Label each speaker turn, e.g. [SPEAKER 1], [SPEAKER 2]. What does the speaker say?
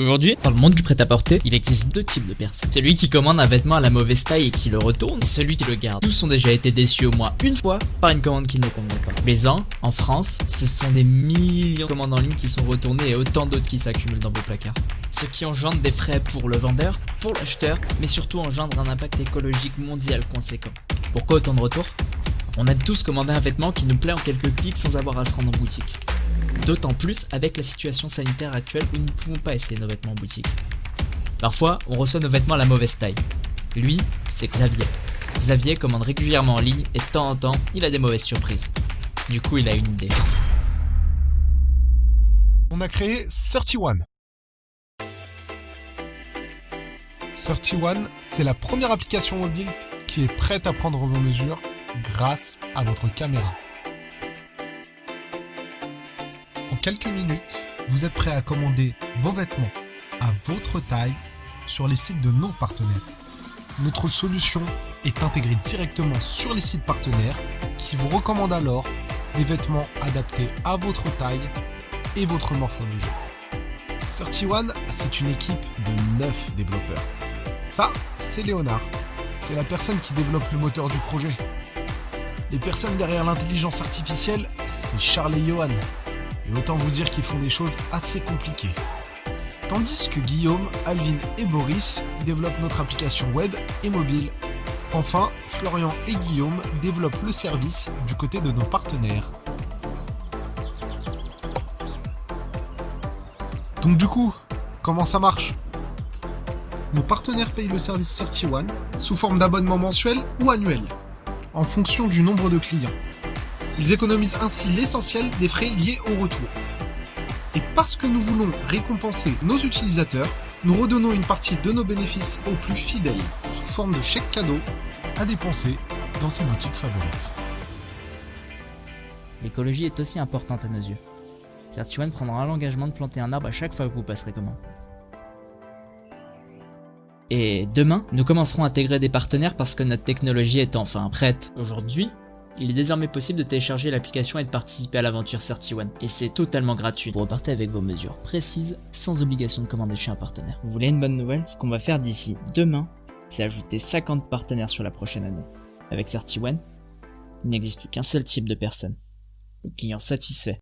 [SPEAKER 1] Aujourd'hui, dans le monde du prêt-à-porter, il existe deux types de personnes. Celui qui commande un vêtement à la mauvaise taille et qui le retourne, et celui qui le garde. Tous ont déjà été déçus au moins une fois par une commande qui ne convenait pas. Mais en France, ce sont des millions de commandes en ligne qui sont retournées et autant d'autres qui s'accumulent dans vos placards. Ce qui engendre des frais pour le vendeur, pour l'acheteur, mais surtout engendre un impact écologique mondial conséquent. Pourquoi autant de retours? On aime tous commander un vêtement qui nous plaît en quelques clics sans avoir à se rendre en boutique. D'autant plus avec la situation sanitaire actuelle où nous ne pouvons pas essayer nos vêtements en boutique. Parfois, on reçoit nos vêtements à la mauvaise taille. Lui, c'est Xavier. Xavier commande régulièrement en ligne et de temps en temps, il a des mauvaises surprises. Du coup, il a une idée.
[SPEAKER 2] On a créé 31. 31, c'est la première application mobile qui est prête à prendre vos mesures grâce à votre caméra. En quelques minutes, vous êtes prêt à commander vos vêtements à votre taille sur les sites de nos partenaires. Notre solution est intégrée directement sur les sites partenaires qui vous recommandent alors des vêtements adaptés à votre taille et votre morphologie. 31, c'est une équipe de 9 développeurs. Ça, c'est Léonard. C'est la personne qui développe le moteur du projet. Les personnes derrière l'intelligence artificielle, c'est Charles et Johan. Et autant vous dire qu'ils font des choses assez compliquées. Tandis que Guillaume, Alvin et Boris développent notre application web et mobile. Enfin, Florian et Guillaume développent le service du côté de nos partenaires. Donc du coup, comment ça marche? Nos partenaires payent le service 31 sous forme d'abonnement mensuel ou annuel, en fonction du nombre de clients. Ils économisent ainsi l'essentiel des frais liés au retour. Et parce que nous voulons récompenser nos utilisateurs, nous redonnons une partie de nos bénéfices aux plus fidèles, sous forme de chèques cadeaux à dépenser dans ses boutiques favorites.
[SPEAKER 1] L'écologie est aussi importante à nos yeux. 31 prendra l'engagement de planter un arbre à chaque fois que vous passerez commande. Et demain, nous commencerons à intégrer des partenaires parce que notre technologie est enfin prête. Aujourd'hui, il est désormais possible de télécharger l'application et de participer à l'aventure 31. Et c'est totalement gratuit. Vous repartez avec vos mesures précises, sans obligation de commander chez un partenaire. Vous voulez une bonne nouvelle? Ce qu'on va faire d'ici demain, c'est ajouter 50 partenaires sur la prochaine année. Avec 31, il n'existe plus qu'un seul type de personne. Le client satisfait.